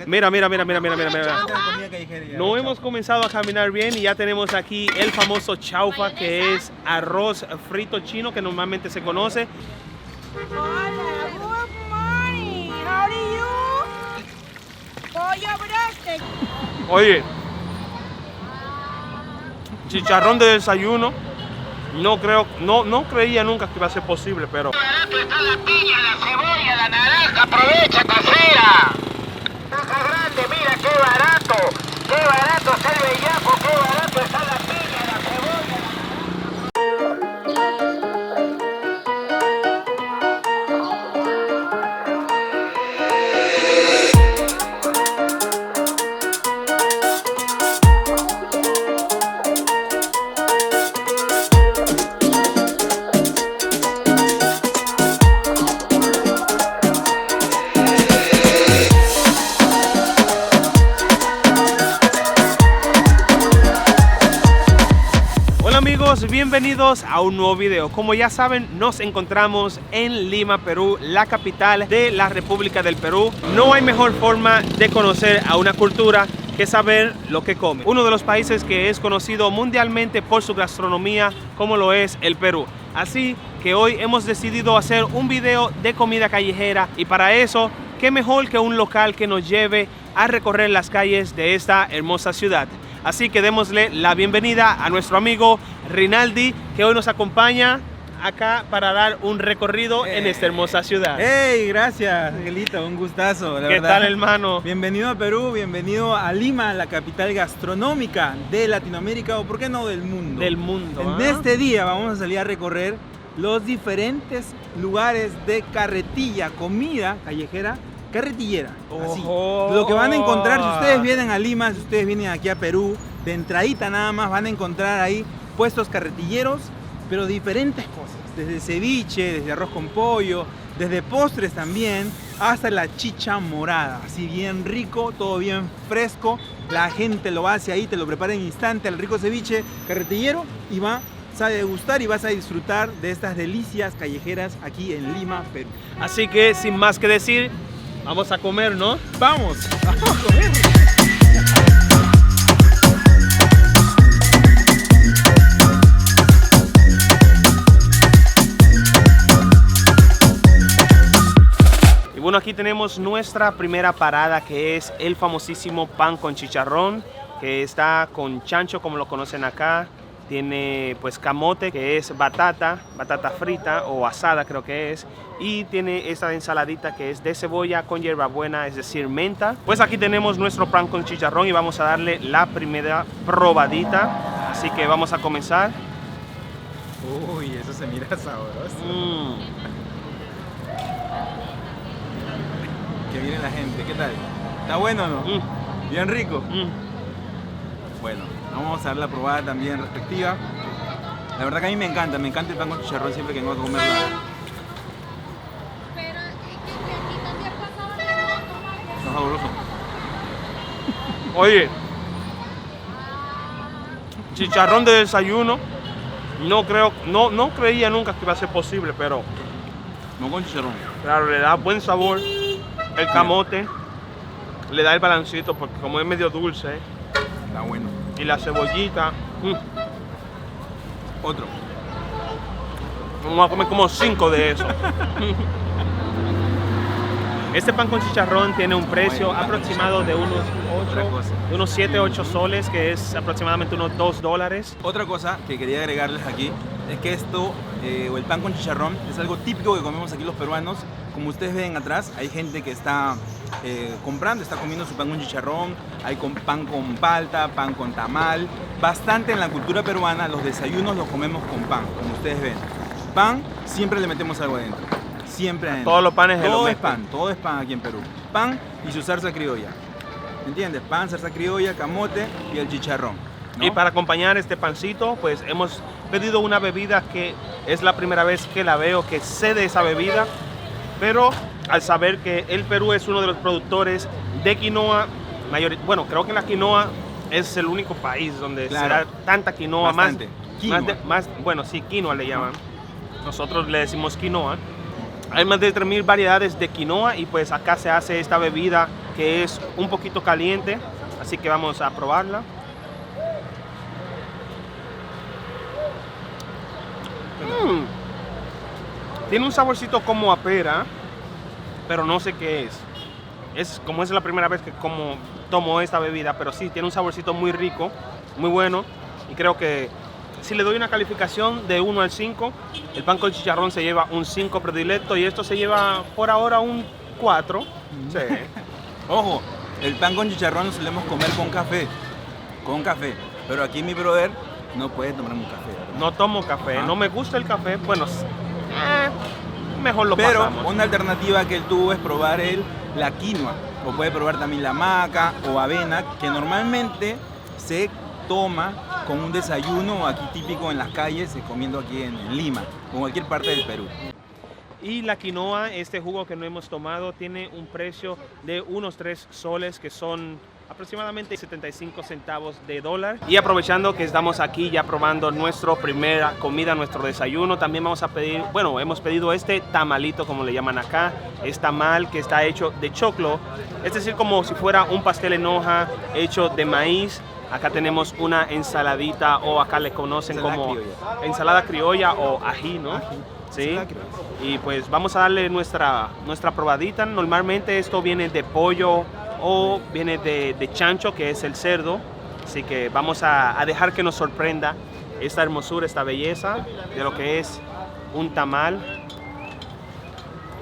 Mira. No hemos comenzado a caminar bien y ya tenemos aquí el famoso chaufa, que es arroz frito chino que normalmente se conoce. Hola, good morning. How are you? Pollo broste. Oye, chicharrón de desayuno. No creía nunca que iba a ser posible, pero... ¡Qué barato está la piña, la cebolla, la naranja! ¡Aprovecha, casera! ¡Caja grande, mira qué barato! ¡Qué barato está el bellaco! ¡Qué barato está la piña, la cebolla, la Bienvenidos a un nuevo video. Como ya saben, nos encontramos en Lima, Perú, la capital de la República del Perú. No hay mejor forma de conocer a una cultura que saber lo que come. Uno de los países que es conocido mundialmente por su gastronomía, como lo es el Perú. Así que hoy hemos decidido hacer un video de comida callejera, y para eso, qué mejor que un local que nos lleve a recorrer las calles de esta hermosa ciudad. Así que démosle la bienvenida a nuestro amigo Rinaldi, que hoy nos acompaña acá para dar un recorrido en esta hermosa ciudad. ¡Hey! Gracias, Angelito, un gustazo, la ¿Qué verdad. tal, hermano? Bienvenido a Perú, bienvenido a Lima, la capital gastronómica de Latinoamérica, o por qué no del mundo. Del mundo. En este día vamos a salir a recorrer los diferentes lugares de carretilla, comida callejera, carretillera. Así. Ojo. Lo que van a encontrar, si ustedes vienen a Lima, si ustedes vienen aquí a Perú, de entradita nada más van a encontrar ahí puestos carretilleros, pero diferentes cosas. Desde ceviche, desde arroz con pollo, desde postres también, hasta la chicha morada. Así bien rico, todo bien fresco. La gente lo hace ahí, te lo prepara en instante, el rico ceviche carretillero, y va a degustar y vas a disfrutar de estas delicias callejeras aquí en Lima, Perú. Así que sin más que decir, vamos a comer, ¿no? ¡Vamos! ¡Vamos a comer! Y bueno, aquí tenemos nuestra primera parada, que es el famosísimo pan con chicharrón, que está con chancho, como lo conocen acá. Tiene pues camote, que es batata frita o asada, creo que es. Y tiene esta ensaladita que es de cebolla con hierbabuena, es decir, menta. Pues aquí tenemos nuestro pan con chicharrón y vamos a darle la primera probadita. Así que vamos a comenzar. Uy, eso se mira sabroso. Que viene la gente, ¿qué tal? ¿Está bueno o no? Bien rico. Bueno, vamos a dar la probada también respectiva. La verdad que a mí me encanta el pan con chicharrón siempre que vengo a comerlo. Pero aquí también pasaba nada. Está sabroso. Oye, chicharrón de desayuno. No creía nunca que iba a ser posible, pero No con chicharrón. claro, le da buen sabor. El camote le da el balancito, porque como es medio dulce, Está bueno. y la cebollita. Otro. Vamos a comer como 5 de eso. Este pan con chicharrón tiene un precio aproximado de unos 7-8 soles, que es aproximadamente unos $2. Otra cosa que quería agregarles aquí es que esto, o el pan con chicharrón, es algo típico que comemos aquí los peruanos. Como ustedes ven atrás, hay gente que está comprando, está comiendo su pan con chicharrón. Hay pan con palta, pan con tamal. Bastante en la cultura peruana los desayunos los comemos con pan, como ustedes ven. Pan, siempre le metemos algo adentro. Siempre adentro. Todos los panes todo es pan aquí en Perú. Pan y su salsa criolla. ¿Entiendes? Pan, salsa criolla, camote y el chicharrón, ¿no? Y para acompañar este pancito, pues hemos pedido una bebida que es la primera vez que la veo, que sé de esa bebida, pero al saber que el Perú es uno de los productores de quinoa, bueno, creo que la quinoa es el único país donde se da tanta quinoa. Bastante. Bueno, sí, quinoa le llaman. Nosotros le decimos quinoa. Hay más de 3.000 variedades de quinoa y pues acá se hace esta bebida que es un poquito caliente, así que vamos a probarla. Tiene un saborcito como a pera, pero no sé qué es. Es como es la primera vez que tomo esta bebida, pero sí, tiene un saborcito muy rico, muy bueno. Y creo que si le doy una calificación de 1 al 5, el pan con chicharrón se lleva un 5 predilecto y esto se lleva por ahora un 4. Sí. Ojo, el pan con chicharrón lo solemos comer con café. Pero aquí mi brother no puede tomar un café, ¿verdad? No tomo café, no me gusta el café, bueno, mejor lo Pero pasamos. una alternativa que él tuvo es probar la quinoa, o puede probar también la maca o avena, que normalmente se toma con un desayuno aquí típico en las calles, comiendo aquí en Lima o en cualquier parte del Perú. Y la quinoa, este jugo que no hemos tomado, tiene un precio de unos 3 soles, que son aproximadamente 75 centavos de dólar. Y aprovechando que estamos aquí ya probando nuestra primera comida, nuestro desayuno, también vamos a pedir, bueno, hemos pedido este tamalito, como le llaman acá. Es tamal que está hecho de choclo, es decir, como si fuera un pastel en hoja hecho de maíz. Acá tenemos una ensaladita, o acá le conocen como ensalada criolla o ají, ¿no? Ají. Sí. Y pues vamos a darle nuestra probadita. Normalmente esto viene de pollo o viene de chancho, que es el cerdo. Así que vamos a dejar que nos sorprenda esta hermosura, esta belleza de lo que es un tamal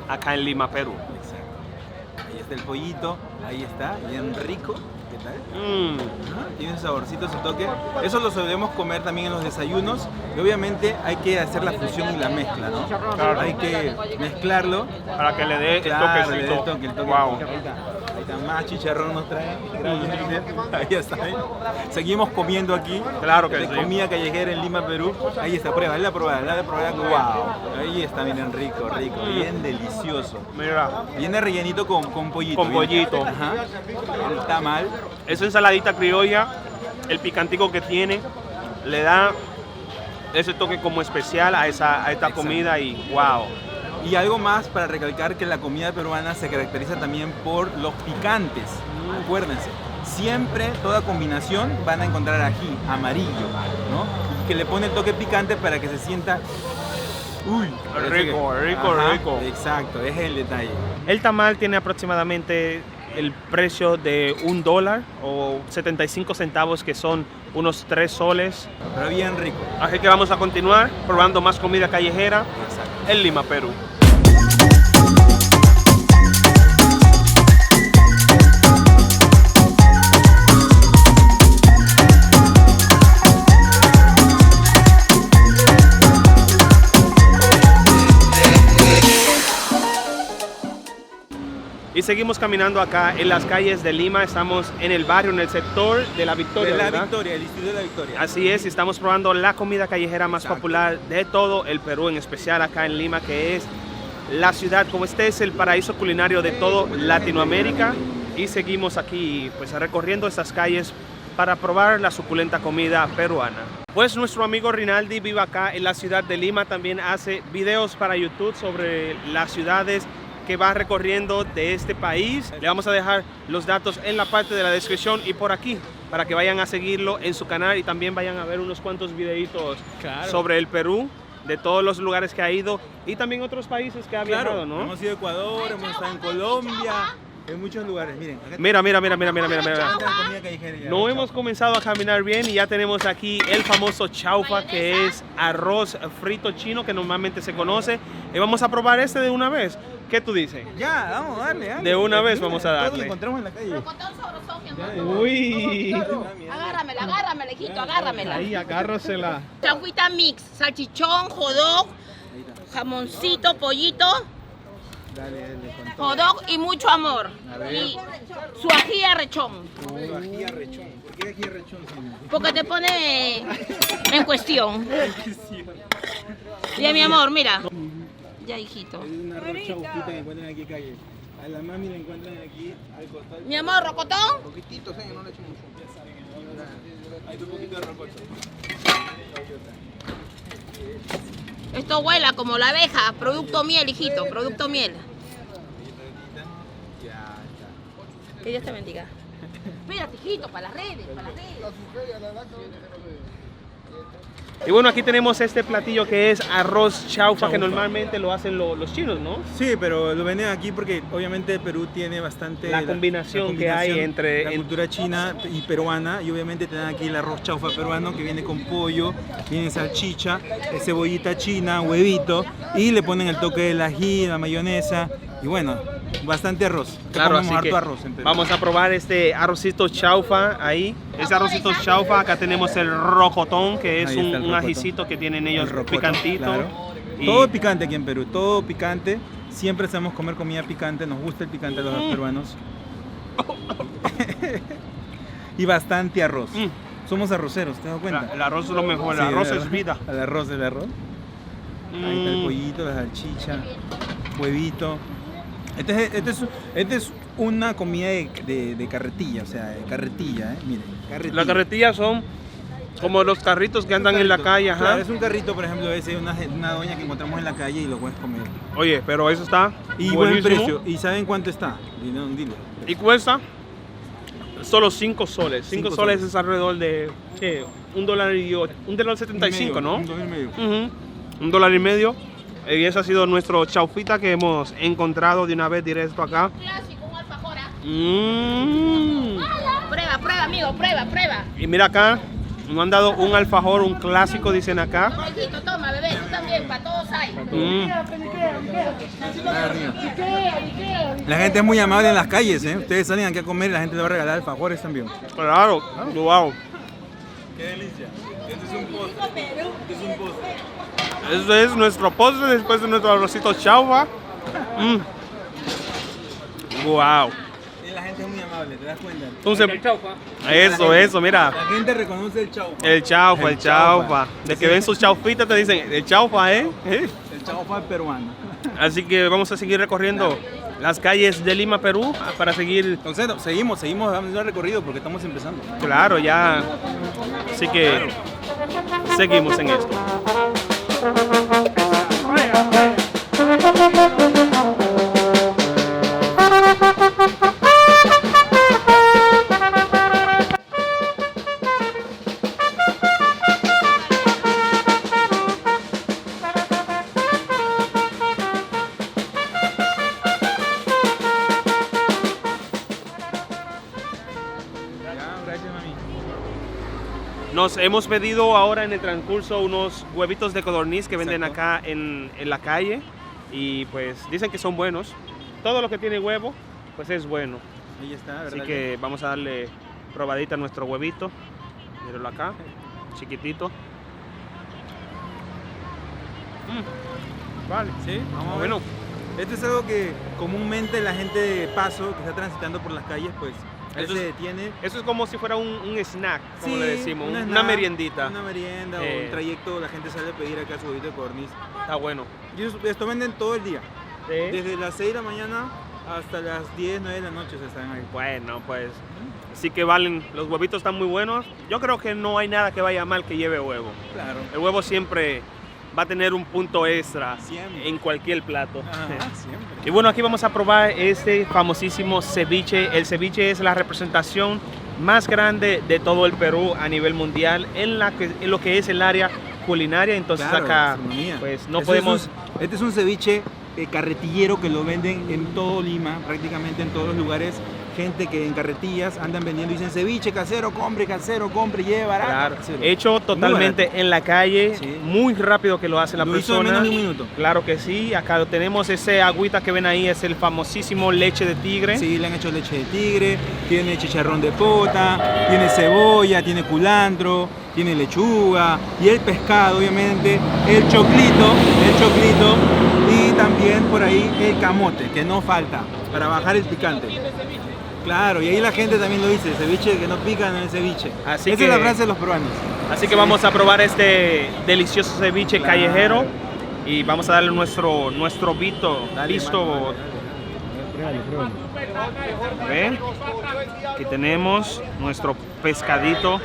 acá en Lima, Perú. Exacto. Ahí está el pollito, ahí está, bien rico. ¿Qué tal? Tiene un saborcito, su toque. Eso lo solemos comer también en los desayunos. Y obviamente hay que hacer la fusión y la mezcla, ¿no? Claro. Hay que mezclarlo. Para que le dé Claro, le dé el toquecito. el toque. Wow. Ahí está, más chicharrón nos trae. Ahí está. Seguimos comiendo aquí. Claro que de sí. comida callejera en Lima, Perú. Ahí está, prueba, dale la probada. Wow. Ahí está, miren, rico, bien delicioso. Mira, Viene rellenito con pollito. Con pollito. Ajá. El tamal. esa ensaladita criolla, el picantico que tiene, le da ese toque como especial a esta comida y wow. Y algo más para recalcar, que la comida peruana se caracteriza también por los picantes. Acuérdense, siempre toda combinación van a encontrar ají amarillo, ¿no? Y que le pone el toque picante para que se sienta... Uy, Rico. Exacto, ese es el detalle. El tamal tiene aproximadamente el precio de $1 o 75 centavos, que son unos 3 soles. Pero bien rico. Así que vamos a continuar probando más comida callejera Exacto. en Lima, Perú. Y seguimos caminando acá en las calles de Lima. Estamos en el barrio, en el sector de La Victoria, De la ¿verdad? Victoria, el distrito de La Victoria. Así es, y estamos probando la comida callejera más Exacto. popular de todo el Perú, en especial acá en Lima, que es la ciudad, como este es el paraíso culinario de todo Latinoamérica. Y seguimos aquí pues recorriendo estas calles para probar la suculenta comida peruana. Pues nuestro amigo Rinaldi vive acá en la ciudad de Lima, también hace videos para YouTube sobre las ciudades que va recorriendo de este país. Le vamos a dejar los datos en la parte de la descripción y por aquí, para que vayan a seguirlo en su canal y también vayan a ver unos cuantos videitos sobre el Perú, de todos los lugares que ha ido y también otros países que ha viajado, ¿no? Hemos ido a Ecuador, hemos estado en Colombia, en muchos lugares. Miren, acá Mira. está la comida callejera ya. No hemos comenzado a caminar bien y ya tenemos aquí el famoso chaufa, que es arroz frito chino que normalmente se conoce. Y vamos a probar este de una vez. ¿Qué tú dices? Ya, vamos a darle. De una vez Mira, vamos a todo darle. lo encontramos en la calle. Rocotón sabrosón, mi amor. Uy, Agárramela, hijito, agárramela. ahí agárrasela. Changuita mix, salchichón, jodog, jamoncito, pollito, Dale, con todo. jodog y mucho amor. A ver. Y su ají arrechón, Ají arrechón. ¿Por qué ají arrechón, señor? porque te pone en cuestión. Ya, mi amor, mira. Ya, hijito. Es una arroz chaufita que encuentran aquí en calle. A la mami la encuentran aquí al costado. Mi amor, rocotón. Poquitito, señor, no le echo mucho. Ya saben, hay un poquito de rococho. Esto huela como la abeja. Producto miel, hijito, producto miel. Ya está. Que Dios te bendiga. Espérate, hijito, para las redes, para las redes. Y bueno, aquí tenemos este platillo que es arroz chaufa, que normalmente lo hacen los chinos, ¿no? Sí, pero lo venden aquí porque obviamente Perú tiene bastante... La combinación que hay entre... la cultura china y peruana, y obviamente tienen aquí el arroz chaufa peruano que viene con pollo, viene salchicha, cebollita china, huevito, y le ponen el toque del ají, la mayonesa, y bueno, bastante arroz. Claro, Comemos así que harto arroz en Perú. vamos a probar este arrocito chaufa ahí. Ese arrocito chaufa, acá tenemos el rocotón, que es Ahí está el un rocotón. ajicito que tienen ellos El rocoto, picantito. claro. Y- Todo picante aquí en Perú, todo picante. Siempre sabemos comer comida picante, nos gusta el picante a los peruanos. Y bastante arroz. Somos arroceros, ¿te das cuenta? El arroz es lo mejor, el Sí, arroz es vida. El arroz, el arroz. Ahí está el pollito, la salchicha, huevito. Este es una comida de carretilla, o sea, de carretilla, miren, carretilla. Las carretillas son como los carritos que andan en la calle, ajá. Claro, es un carrito, por ejemplo, ese una doña que encontramos en la calle y lo puedes comer. Oye, pero eso está Y buen buenísimo. precio. ¿Y saben cuánto está? Dile. Y cuesta solo 5 soles. 5 5 soles soles. es alrededor de, ¿qué? $1.75, ¿no? Un dólar y medio. Ujú. $1.50. Y ese ha sido nuestro chaufita que hemos encontrado de una vez directo acá. Clásico, un alfajor. Prueba, amigo, prueba. Y mira acá, nos han dado un alfajor, un clásico, dicen acá. Hijito, toma, bebé, tú también, para todos hay. La gente es muy amable en las calles, ¿eh? Ustedes salen aquí a comer y la gente le va a regalar alfajores también. Claro, wow. Qué delicia. Este es un postre. Este es nuestro postre después de nuestro arrocito chaufa. Wow. Y la gente es muy amable, ¿te das cuenta? Entonces, eso, mira. La gente reconoce el chaufa. El chaufa. El chaufa. De que ven sus chaufitas te dicen, el chaufa, ¿eh? El chaufa peruano. Así que vamos a seguir recorriendo las calles de Lima, Perú, para seguir, Entonces, seguimos dando el recorrido porque estamos empezando. claro, ya. Así que seguimos en esto. Gracias, mami. Nos hemos pedido ahora en el transcurso unos huevitos de codorniz que venden Exacto. acá en la calle y pues dicen que son buenos. Todo lo que tiene huevo pues es bueno. Ahí está, ¿verdad? Así que vamos a darle probadita a nuestro huevito. Míralo acá, chiquitito. Vale, Sí, vamos a ver. bueno. Esto es algo que comúnmente la gente de paso que está transitando por las calles, pues, Eso se es- detiene. Eso es como si fuera un snack, como Sí, le decimos, un una snack, meriendita. Una merienda o un trayecto, la gente sale a pedir acá su huevito de codorniz. Está bueno. Y esto venden todo el día. Desde las 6 de la mañana hasta las 10, 9 de la noche se están ahí. Bueno, pues sí que valen, los huevitos están muy buenos. Yo creo que no hay nada que vaya mal que lleve huevo. Claro. El huevo siempre va a tener un punto extra Siempre. en cualquier plato. Ajá, siempre. Y bueno, aquí vamos a probar este famosísimo ceviche. El ceviche es la representación más grande de todo el Perú a nivel mundial en lo que es el área culinaria. Entonces Claro, acá gastronomía. pues no Este podemos... este es un ceviche carretillero que lo venden en todo Lima, prácticamente en todos los lugares. Gente que en carretillas andan vendiendo y dicen ceviche casero, compre, lleve barato. Claro, casero. hecho totalmente en la calle, Sí. muy rápido que lo hace la Lo hizo en persona. menos de un minuto. Claro que sí, acá lo tenemos, ese agüita que ven ahí es el famosísimo leche de tigre. Sí, le han hecho leche de tigre, tiene chicharrón de pota, tiene cebolla, tiene culantro, tiene lechuga y el pescado, obviamente, el choclito y también por ahí el camote, que no falta para bajar el picante. Claro, y ahí la gente también lo dice, ceviche que no pica no es ceviche. Así Esa que- es la frase de los peruanos. Así que vamos a probar este delicioso ceviche Claro. callejero y vamos a darle nuestro vito Dale, listo. mano, dale. Pruébalo. ¿Ven? Aquí tenemos nuestro pescadito,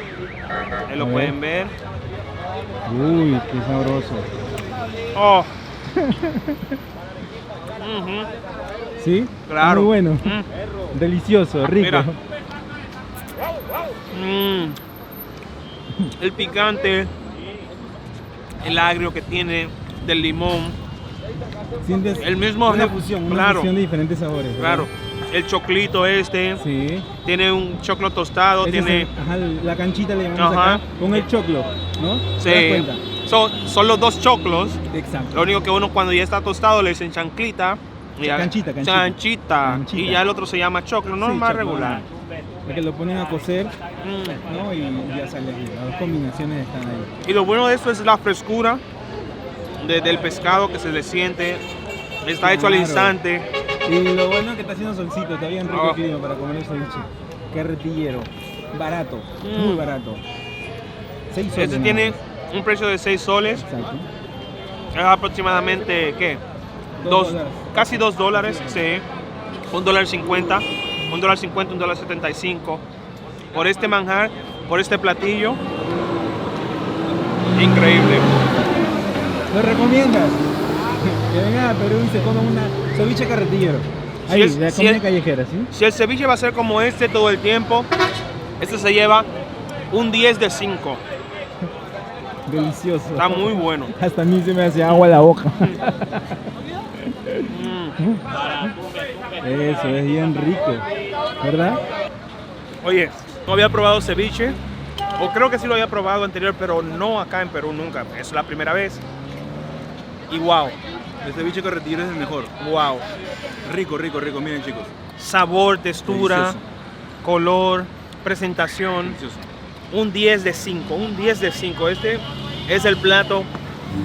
ahí lo pueden ver. Uy, qué sabroso. Oh. Ujú. ¿Sí? Claro. Muy bueno. Delicioso, rico. Mira. El picante, el agrio que tiene del limón, Sientes el mismo una fusión, claro, de diferentes sabores. ¿verdad? claro. El choclito este, Sí. tiene un choclo tostado, Ese tiene... es ajá, la canchita le llamamos Ajá. acá, con el choclo, ¿no? ¿Te das Sí, cuenta? son los dos choclos. Exacto. Lo único que uno cuando ya está tostado le dicen chanclita. y ya- Canchita. Chanchita. Canchita. Y ya el otro se llama choclo, normal, Sí, choclo, regular. Que lo ponen a cocer, Mm. ¿no? Y ya sale aquí. Las dos combinaciones están ahí. Y lo bueno de esto es la frescura del pescado que se le siente. Está hecho al Claro. instante. Y lo bueno es que está haciendo solcito, está bien rico Ah. el clima para comer el ceviche. Carretillero, barato, Mm. muy barato. 6 soles. Este nada tiene más. un precio de 6 soles. Exacto. Es aproximadamente, ¿qué? $2. Casi $2, sí. $1.50, $1.50, $1.75. Por este manjar, por este platillo. Increíble. ¿Lo recomiendas? Que vengan a Perú y se coman una ceviche carretillero. Ahí, es- de si comida es- callejera, ¿sí? Si el ceviche va a ser como este todo el tiempo, este se lleva un 10 de 5. Delicioso. Está muy bueno. Hasta a mí se me hace agua la boca. Eso es bien rico, ¿verdad? Oye, no había probado ceviche, o creo que sí lo había probado anterior, pero no acá en Perú nunca. Es la primera vez. Y wow, El ceviche carretillero es el mejor. wow. Rico, rico, rico. Miren, chicos. Sabor, textura, Delicioso. color, presentación. Delicioso. Un 10 de 5, un 10 de 5. Este es el plato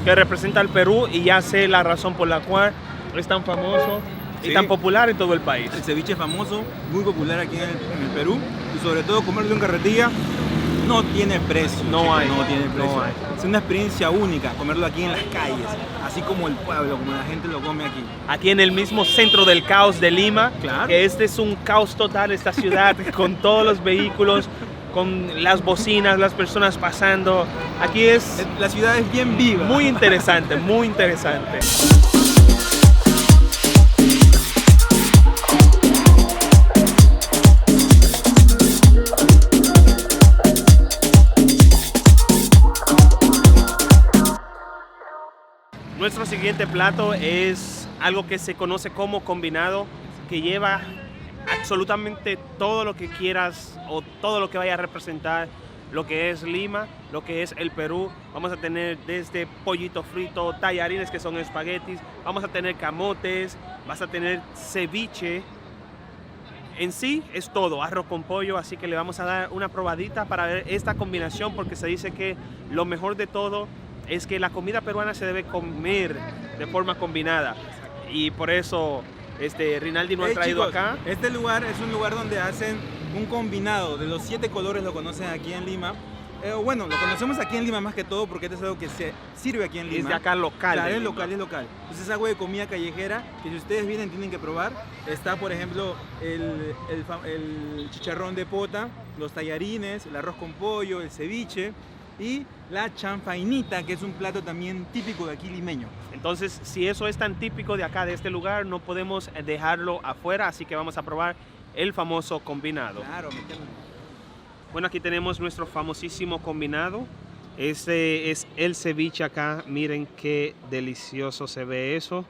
que representa al Perú y ya sé la razón por la cual es tan famoso y Sí. tan popular en todo el país. El ceviche es famoso, muy popular aquí en el Perú. Y sobre todo comerlo en carretilla no tiene precio. No chicos, hay, No tiene precio. no hay. Es una experiencia única comerlo aquí en las calles. Así como el pueblo, como la gente lo come aquí. Aquí en el mismo centro del caos de Lima, Claro. que este es un caos total, esta ciudad, con todos los vehículos, con las bocinas, las personas pasando. Aquí es La ciudad es bien viva. muy interesante, muy interesante. Nuestro siguiente plato es algo que se conoce como combinado, que lleva absolutamente todo lo que quieras o todo lo que vaya a representar lo que es Lima, lo que es el Perú. Vamos a tener desde pollito frito, tallarines que son espaguetis, vamos a tener camotes, vas a tener ceviche. En sí es todo, arroz con pollo, así que le vamos a dar una probadita para ver esta combinación, porque se dice que lo mejor de todo es que la comida peruana se debe comer de forma combinada. Y por eso Rinaldi nos ha traído Chicos, acá. este lugar es un lugar donde hacen un combinado de los 7 colores, lo conocen aquí en Lima. Bueno, lo conocemos aquí en Lima más que todo porque este es algo que se sirve aquí en Lima. Es de acá local. Claro, de es Lima. local, es local. Entonces es algo de comida callejera que si ustedes vienen tienen que probar. Está, por ejemplo, el chicharrón de pota, los tallarines, el arroz con pollo, el ceviche y la chanfainita, que es un plato también típico de aquí limeño. Entonces, si eso es tan típico de acá, de este lugar, no podemos dejarlo afuera, así que vamos a probar el famoso combinado. Claro, meterle. Bueno, aquí tenemos nuestro famosísimo combinado. Este es el ceviche acá. Miren qué delicioso se ve eso.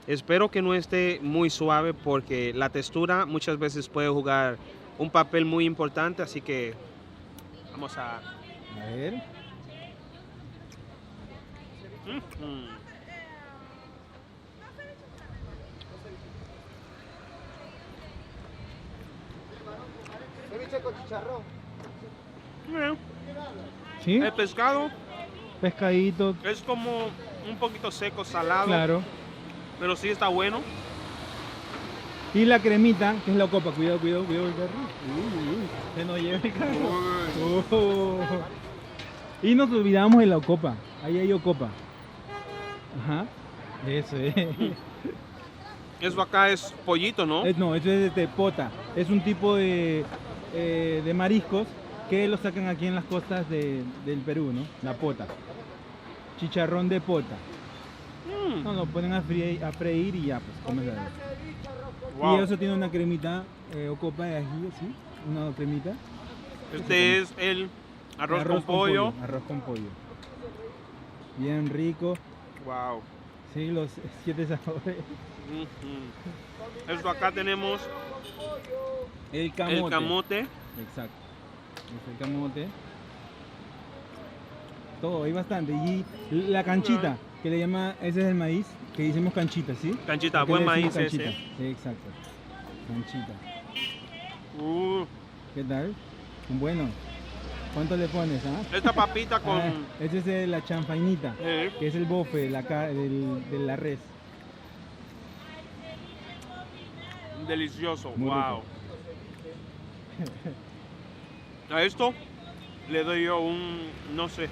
Espero que no esté muy suave porque la textura muchas veces puede jugar un papel muy importante, así que vamos a... A ver. Bueno, ¿Sí? el pescado Pescadito, es como un poquito seco, salado, claro. pero sí está bueno. Y la cremita, que es la copa. Cuidado, cuidado, cuidado el carro. Se nos lleva el carro. Oh. Y nos olvidamos de la copa. Ahí hay copa. Ajá. Eso es. Eso acá es pollito, ¿no? No, eso es de pota. Es un tipo de mariscos que lo sacan aquí en las costas del Perú, ¿no? La pota. Chicharrón de pota. Mm. No, lo ponen a freír y ya, pues comes la Wow. Y eso tiene una cremita o copa de ají, ¿sí? Una cremita. Este es el arroz con pollo. Arroz con pollo. Bien rico. Wow. Sí, los 7 sabores. Esto acá tenemos El camote. el camote. Exacto. Es el camote. Todo, hay bastante. Y la canchita, que le llama, ese es el maíz, que decimos canchita, ¿sí? Canchita, ¿Por qué buen le maíz decimos canchita? ese. Sí, exacto. Canchita. Uh, ¿Qué tal? Bueno. ¿Cuánto le pones, ah? esta papita con... Esa es la chanfainita, eh, que es el bofe de la res. delicioso. Muy Wow. A esto le doy yo un, no sé,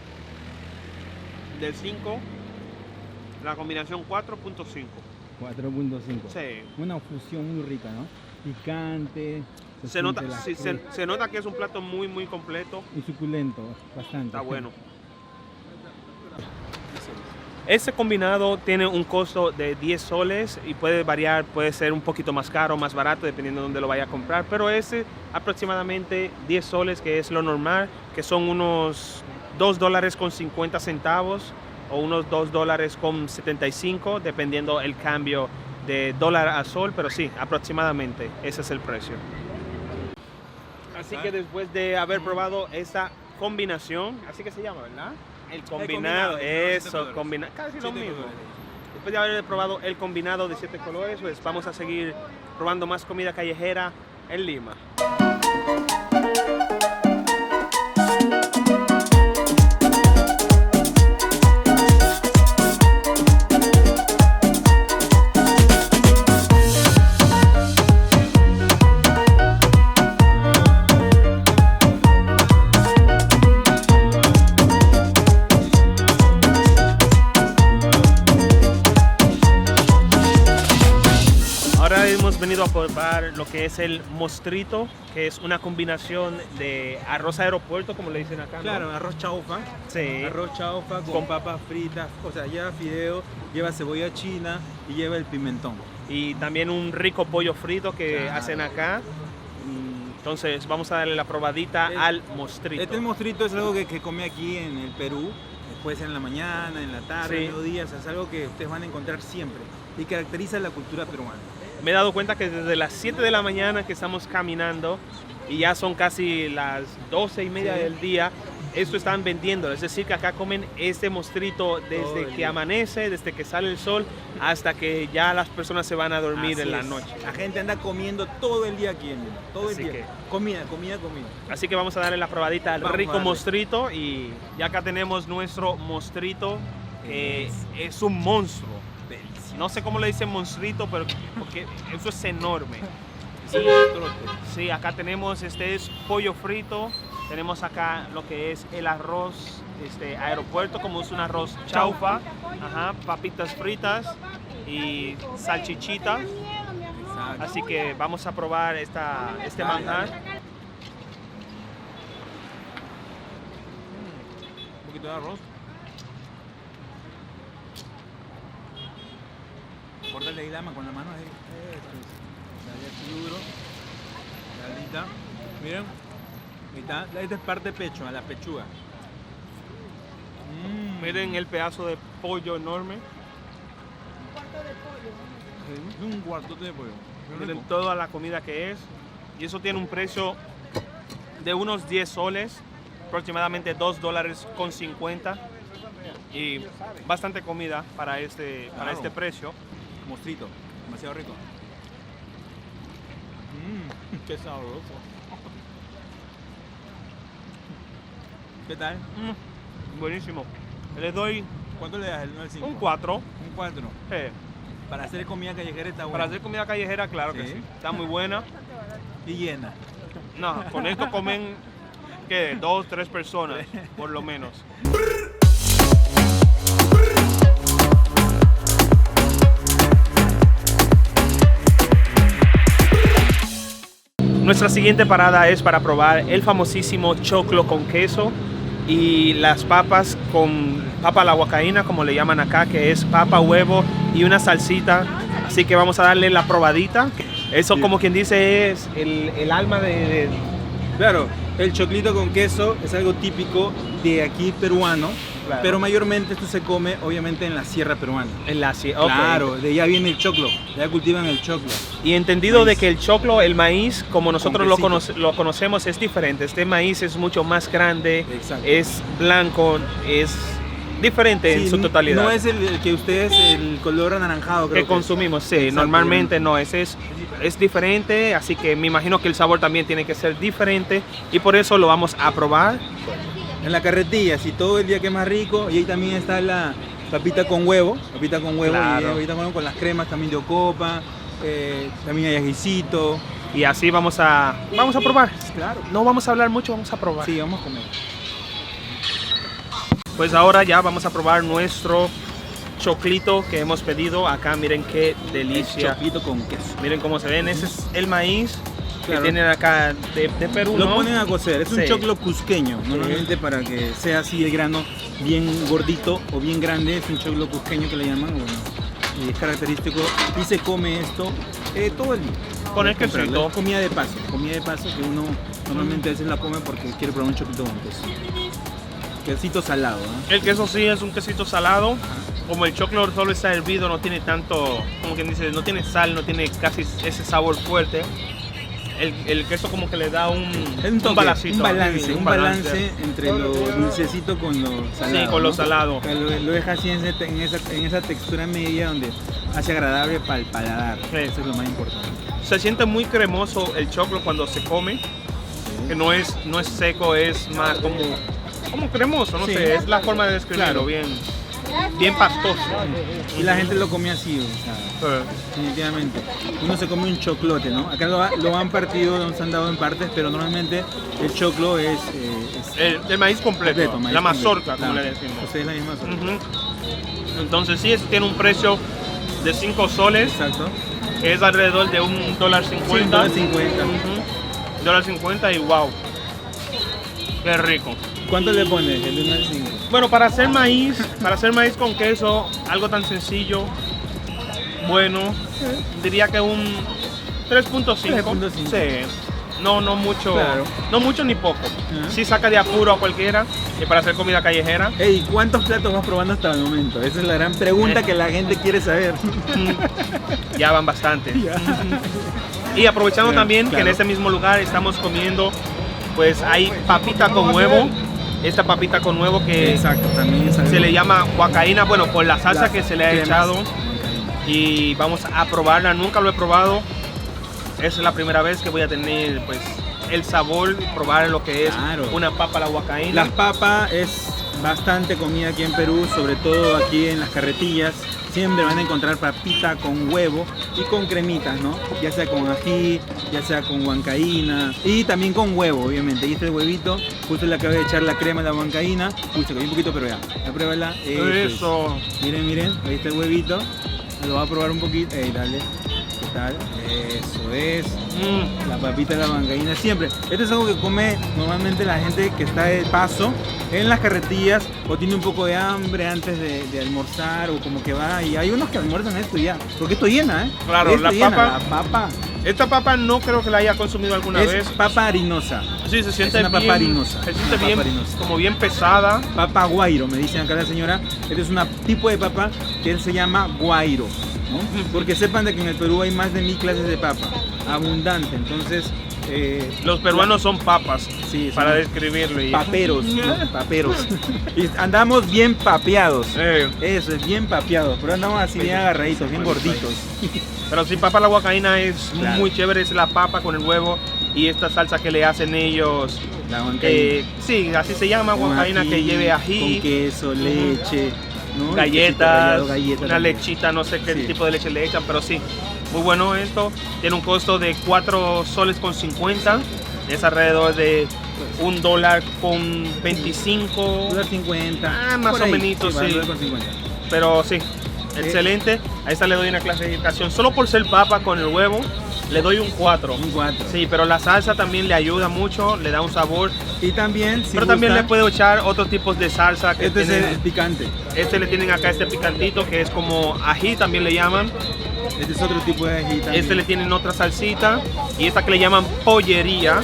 del 5, la combinación 4.5. 4.5. Sí. Una fusión muy rica, ¿no? Picante. Se nota, siente la sí, crema se nota que es un plato muy completo. y suculento, bastante. Está bueno. Este combinado tiene un costo de 10 soles y puede variar, puede ser un poquito más caro o más barato dependiendo de dónde lo vaya a comprar, pero ese aproximadamente 10 soles, que es lo normal, que son unos $2.50 o unos $2.75 dependiendo el cambio de dólar a sol, pero sí, aproximadamente ese es el precio. Así que después de haber probado esta combinación, así que se llama, ¿verdad? El combinado, eso, casi lo mismo. Después de haber probado el combinado de 7 colores, pues vamos a seguir probando más comida callejera en Lima. Ahora hemos venido a probar lo que es el mostrito, que es una combinación de arroz aeropuerto, como le dicen acá, ¿no? Claro, arroz chaufa. Sí. Arroz chaufa con papas fritas, o sea, lleva fideo, lleva cebolla china y lleva el pimentón. Y también un rico pollo frito que Claro. hacen acá. Entonces vamos a darle la probadita al mostrito. Este mostrito es algo que come aquí en el Perú, puede ser en la mañana, en la tarde, Sí. en los días, es algo que ustedes van a encontrar siempre y caracteriza la cultura peruana. Me he dado cuenta que desde las 7 de la mañana que estamos caminando y ya son casi las 12:30 Sí. del día, esto están vendiendo. Es decir, que acá comen este mostrito desde Todo el que día. amanece, desde que sale el sol, hasta que ya las personas se van a dormir Así en la es. noche. La gente anda comiendo todo el día aquí en Lima, todo el Así día. que- Comida. Así que vamos a darle la probadita al Vamos a rico darle. mostrito y ya acá tenemos nuestro mostrito, que es un monstruo. No sé cómo le dicen monstruito, pero porque eso es enorme. Sí, acá tenemos, este es pollo frito, tenemos acá lo que es el arroz aeropuerto, como es un arroz chaufa, ajá, papitas fritas y salchichitas. Exacto. Así que vamos a probar este manjar. Un poquito de arroz. Córtale ahí con la mano ahí. Eso es. Dale así duro. Dalita. Miren. Ahí está. Esta es parte pecho, a la pechuga. Miren el pedazo de pollo enorme. Un cuartote de pollo. Qué Miren rico. toda la comida que es. Y eso tiene un precio de unos 10 soles, aproximadamente $2.50. Y bastante comida para este Claro. precio. Mostrito. Demasiado rico. Qué sabroso. ¿Qué tal? Buenísimo. Le doy ¿Cuánto le das? El 1 al 5. un 4. Un 4. Para hacer comida callejera está bueno. Para hacer comida callejera, claro que Sí. sí. Está muy buena. Y llena. No, con esto comen, ¿qué? 2, 3 personas, por lo menos. Nuestra siguiente parada es para probar el famosísimo choclo con queso y las papas con papa a la huancaína, como le llaman acá, que es papa, huevo y una salsita. Así que vamos a darle la probadita. Eso Sí. como quien dice es el alma Claro, el choclito con queso es algo típico de aquí peruano, Claro. pero mayormente esto se come obviamente en la sierra peruana. en la ok. Claro, de allá viene el choclo, de allá cultivan el choclo. Y entendido de Maíz. que el choclo, el maíz, como nosotros lo, quesito. lo conocemos, es diferente. Este maíz es mucho más grande, Exacto. es blanco, es diferente en Sí, su totalidad. No es el que ustedes, el color anaranjado creo que consumimos, sí, Exacto, normalmente no, es diferente, así que me imagino que el sabor también tiene que ser diferente y por eso lo vamos a probar. En la carretilla, si todo el día que es más rico, y ahí también está la papita con huevo, Claro. y papita con huevo con las cremas también de Ocopa, también hay ajicito. Y así vamos a probar. Claro. No vamos a hablar mucho, vamos a probar. Sí, vamos a comer. Pues ahora ya vamos a probar nuestro choclito que hemos pedido. Acá miren qué delicia. Choclito con queso. Miren cómo se ven, ese es el maíz Claro. que tienen acá de Perú, Lo ¿no? ponen a cocer, es un Sí. choclo cusqueño, normalmente para que sea así el grano bien gordito o bien grande, es un choclo cusqueño que le llaman, bueno, y es característico y se come esto todo el día. Con el Puedes comprarlo, quesito. es comida de paso que uno normalmente a veces la come porque quiere probar un choclito con queso. Quesito salado, ¿no? El queso sí es un quesito salado. Como el choclo solo está hervido, no tiene tanto, como quien dice, no tiene sal, no tiene casi ese sabor fuerte. El queso como que le da un toque, balancito, un balance, sí, un balance entre lo dulcecito con lo salado. Sí, con lo ¿no? salado. O sea, lo deja así en esa textura media donde hace agradable para el paladar. Sí. Eso es lo más importante. Se siente muy cremoso el choclo cuando se come, que no es seco, es más como cremoso, no Sí. sé, es la forma de describirlo, Claro. bien pastoso. Y la gente lo come así, o sea, definitivamente. Uno se come un choclote, ¿no? Acá lo han partido, nos han dado en partes, pero normalmente el choclo es El maíz completo, maíz la mazorca, completo. como Claro. le decimos. O sea, es la misma mazorca. Ujú. Entonces sí, eso tiene un precio de 5 soles, Exacto. que es alrededor de $1.50. Sí, $1.50. Ujú. $1.50 y wow, qué rico. ¿Cuánto le pones? El de 1 al 5. Bueno, para hacer maíz con queso, algo tan sencillo, bueno, diría que un 3.5. 3.5. Sí. No mucho, Claro. no mucho ni poco. Ajá. Sí saca de apuro a cualquiera y para hacer comida callejera. Ey, ¿cuántos platos vas probando hasta el momento? Esa es la gran pregunta que la gente quiere saber. Ya van bastante. Y aprovechando Ya, también que en claro. este mismo lugar estamos comiendo, pues hay papita con huevo. Esta papita con huevo que Exacto, también es algo- se le llama huacaína, bueno, por la salsa las que se le ha cremas. echado. Y vamos a probarla, nunca lo he probado. Es la primera vez que voy a tener pues el sabor, probar lo que es Claro. una papa a la huacaína. Las papas es bastante comida aquí en Perú, sobre todo aquí en las carretillas. Siempre van a encontrar papita con huevo y con cremitas, ¿no? Ya sea con ají, ya sea con huancaína y también con huevo, obviamente. Y este huevito, justo le acabo de echar la crema de la huancaína. Uy, se cayó un poquito, pero ya pruébala. Eso. Miren, ahí está el huevito. Lo va a probar un poquito. Dale. ¿Qué tal? Eso es. La papita de la huancaína siempre. Esto es algo que come normalmente la gente que está de paso en las carretillas o tiene un poco de hambre antes de almorzar o como que va. Y hay unos que almuerzan esto ya. Porque esto llena, ¿eh? Claro, Esto la llena, papa- la papa Esta papa no creo que la haya consumido alguna es vez. papa harinosa. Sí, se siente una bien, papa harinosa. se siente Una bien, papa harinosa. como bien pesada. Papa guairo, me dicen acá la señora. Este es un tipo de papa que se llama guairo, ¿no? Porque sepan de que en el Perú hay más de 1000 clases de papa, abundante. Entonces, Los peruanos son papas, sí, son para describirlo. y- paperos, ¿no? Paperos. Y andamos bien papeados. Eh, Eso es, bien papeados. Pero andamos así bien agarraditos, bien gorditos. pero sí, papa a la huacaína es Claro. muy chévere, es la papa con el huevo y esta salsa que le hacen ellos. La huancaína. Sí, así se llama, Con huacaína, que ají, lleve ají, con queso, leche, ¿no? galletas, Galletas una también. lechita, no sé qué Sí. tipo de leche le echan, pero sí, muy bueno esto. Tiene un costo de 4 soles con 50, es alrededor de $1.25, $1.50. más por o ahí, menos, sí. $1.50. pero sí, excelente. A esta le doy una clasificación, solo por ser papa con el huevo, le doy un 4. Un 4. Sí, pero la salsa también le ayuda mucho, le da un sabor, Y también, si pero también le gusta, puedo echar otros tipos de salsa que este es tienen. el picante. Este le tienen acá este picantito que es como ají, también le llaman. Este es otro tipo de ají también. Este le tienen otra salsita y esta que le llaman pollería.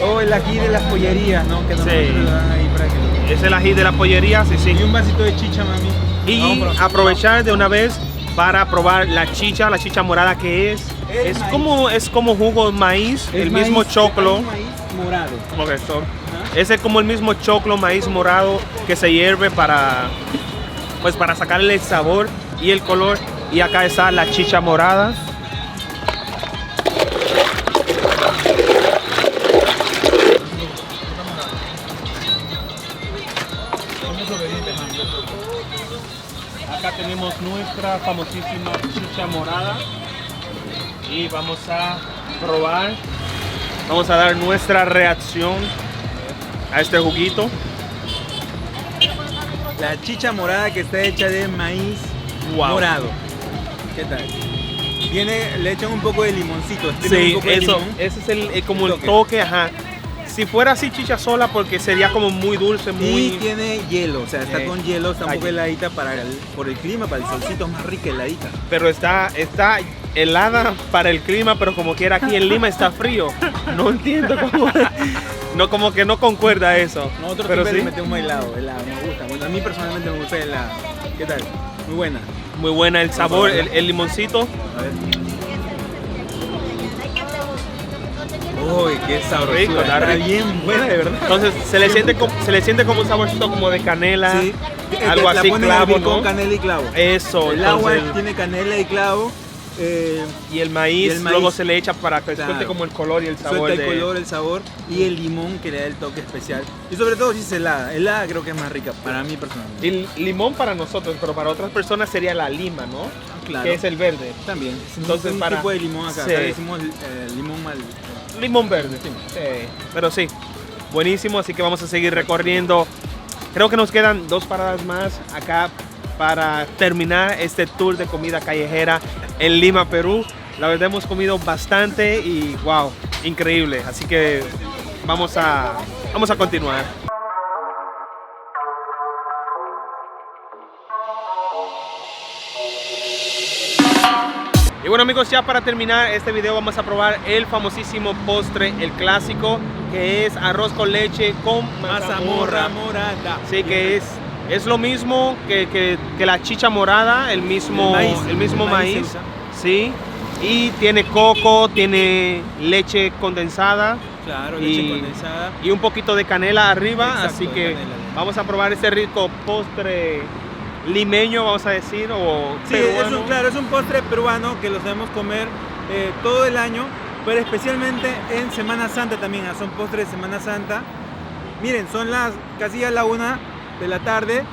Oh, el ají de las pollerías, ¿no? Que normalmente Sí. lo dan ahí para que... Es el ají de la pollería, sí, sí. Y un vasito de chicha, mami. Y Vamos, bro. aprovechar de una vez para probar la chicha morada que es. El Es maíz. como jugo de maíz, Es el mismo maíz, choclo. es maíz morado. Correcto. Ajá. Ese es como el mismo choclo, maíz morado que se hierve para, pues, para sacarle el sabor y el color. Y acá está la chicha morada. Acá tenemos nuestra famosísima chicha morada y vamos a probar, vamos a dar nuestra reacción a este juguito. La chicha morada que está hecha de maíz Wow. morado. ¿Qué tal? Le echan un poco de limoncito. exprimen Sí, un poco de eso, limón. ese es como el Toque. toque, ajá. Si fuera así chicha sola, porque sería como muy dulce, Y muy... tiene hielo, o sea, está con hielo, está un poco Ay. heladita por el clima, para el solcito es más rica heladita. Pero está helada para el clima, pero como quiera aquí en Lima está frío. No entiendo cómo... No, como que no concuerda eso. Nosotros pero siempre sí, le metemos helado, nos gusta. Bueno, a mí personalmente me gusta helado. ¿Qué tal? Muy buena. muy buena el sabor, el limoncito. A ver. Uy, qué sabroso. Rico, Está rico. bien buena, de verdad. Entonces se le siente como un saborcito como de canela, Sí. algo La así, ponen a clavo, hervir con ¿no? canela y clavo. Eso, El agua entonces, tiene canela y clavo. y el maíz, y el maíz, luego se le echa para que claro, suelte como el color y el sabor. suelta el de... color, el sabor y el limón que le da el toque especial. Y sobre todo si es helada. Helada creo que es más rica para mí personalmente. Y el limón para nosotros, pero para otras personas sería la lima, ¿no? Claro. Que es el verde. También. Entonces, Es un para- tipo de limón acá. Sí. Acá le decimos limón mal. Limón verde. Sí. Sí. Pero sí, buenísimo, así que vamos a seguir recorriendo. Creo que nos quedan 2 paradas más acá para terminar este tour de comida callejera en Lima, Perú. La verdad hemos comido bastante y wow, increíble. Así que vamos a continuar. Y bueno amigos, ya para terminar este video vamos a probar el famosísimo postre, el clásico, que es arroz con leche con mazamorra. morada. Sí, que es lo mismo que la chicha morada, el mismo maíz. se usa. Sí, y tiene coco, tiene leche condensada Claro, y- leche condensada. y un poquito de canela arriba, Exacto, así de que canela. vamos a probar este rico postre limeño, vamos a decir, o Sí, es peruano. claro, es un postre peruano que lo sabemos comer todo el año, pero especialmente en Semana Santa también. Son postres de Semana Santa. Miren, son casi a la 1 de la tarde,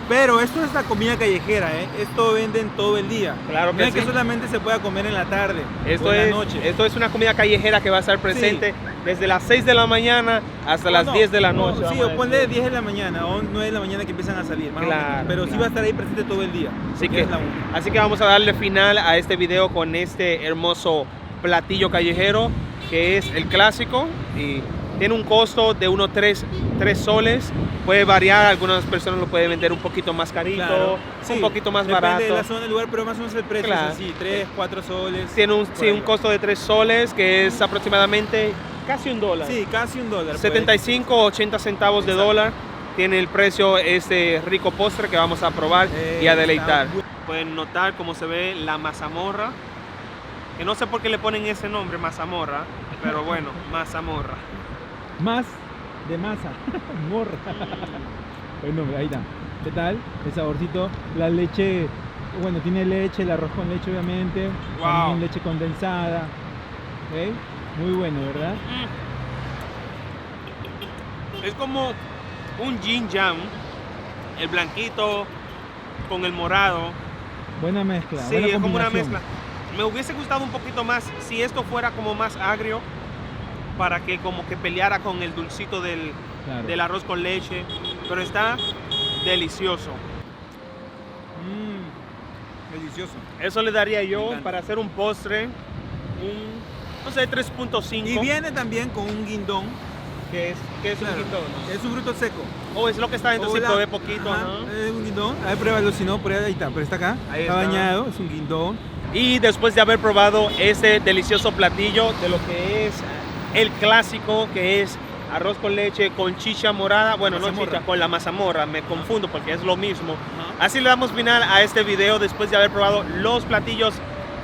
pero esto es la comida callejera, esto venden todo el día. Claro que No es que sí. solamente se pueda comer en la tarde Esto o en es, la noche. esto es una comida callejera que va a estar presente desde las 6 de la mañana hasta las No, 10 de la no, noche. sí, vamos a o ponle decir. 10 de la mañana o 9 de la mañana que empiezan a salir, más o Claro, menos. Pero sí claro. va a estar ahí presente todo el día. Así porque que, es la 1. así que vamos a darle final a este video con este hermoso platillo callejero que es el clásico y tiene un costo de unos 3 soles. Puede variar, algunas personas lo pueden vender un poquito más carito, Claro, un sí, poquito más depende barato. de la zona del lugar, pero más o menos el precio Claro. es así, 3, 4 soles. Tiene un, por sí, ahí un va. costo de 3 soles que es aproximadamente casi $1. Sí, casi $1. pues. 75 o 80 centavos de Exacto. dólar tiene el precio este rico postre que vamos a probar y a deleitar. está Pueden notar cómo se ve la mazamorra, que no sé por qué le ponen ese nombre, mazamorra, pero bueno, mazamorra. Más de masa, morra. El nombre, ahí está. ¿Qué tal? El saborcito, la leche, bueno, tiene leche, el arroz con leche obviamente, Wow. también leche condensada. ¿Ok? Muy bueno, ¿verdad? Es como un yin yang, el blanquito con el morado. Buena mezcla. Sí, buena es como una combinación. mezcla. Me hubiese gustado un poquito más si esto fuera como más agrio, para que como que peleara con el dulcito del Claro. arroz con leche, pero está delicioso. Delicioso. Eso le daría Me yo encanta. para hacer un postre, no sé, 3.5. Y viene también con un guindón. que es Claro, un guindón, ¿no? es un fruto seco. O es lo que está dentro, si Hola. probé poquito, Ajá, ¿no? es un guindón. A ver, pruébalo, si no, por ahí está. Pero está acá. Ahí está está. bañado, es un guindón. Y después de haber probado este delicioso platillo de lo que es el clásico, que es arroz con leche con chicha morada, bueno, no chicha, con la mazamorra, me confundo porque es lo mismo. Así le damos final a este video después de haber probado los platillos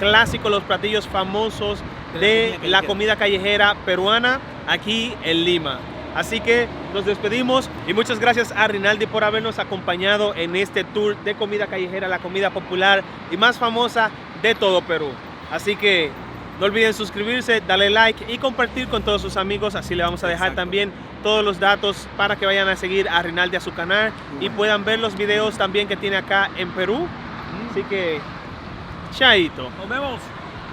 clásicos, los platillos famosos de la comida callejera peruana aquí en Lima. Así que nos despedimos y muchas gracias a Rinaldi por habernos acompañado en este tour de comida callejera, la comida popular y más famosa de todo Perú. Así que no olviden suscribirse, darle like y compartir con todos sus amigos. Así le vamos a dejar también todos los datos para que vayan a seguir a Rinaldi a su canal y puedan ver los videos también que tiene acá en Perú. Así que, chaito. Nos vemos.